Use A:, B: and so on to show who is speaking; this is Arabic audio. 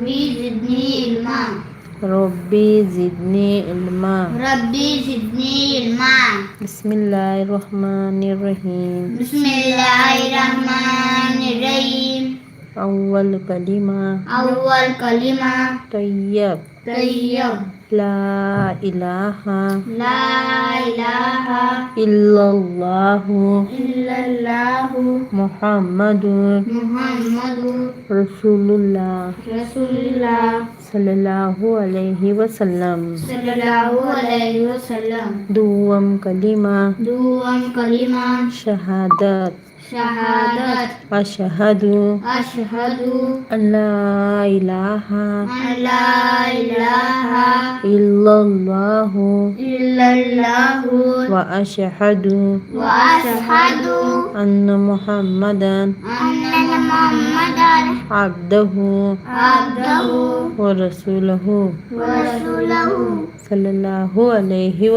A: ربي زدني علما
B: ربي زدني علما
A: ربي زدني علما
B: بسم الله الرحمن الرحيم
A: بسم الله الرحمن الرحيم
B: أول كلمة
A: أول كلمة
B: طيب
A: طيب
B: لا إله
A: لا إله
B: إلا الله
A: إلا الله
B: محمد
A: محمد
B: رسول الله
A: رسول الله
B: صلى الله عليه وسلم
A: صلى الله عليه وسلم
B: دوم كلمة
A: دوم كلمة
B: شهادات
A: شهادة
B: أشهد
A: أشهد
B: أن لا إله
A: أن لا إله
B: إلا الله
A: إلا الله
B: وأشهد
A: وأشهد
B: أن محمدا
A: أن محمدا
B: عبده
A: عبده
B: ورسوله
A: ورسوله
B: صلى الله عليه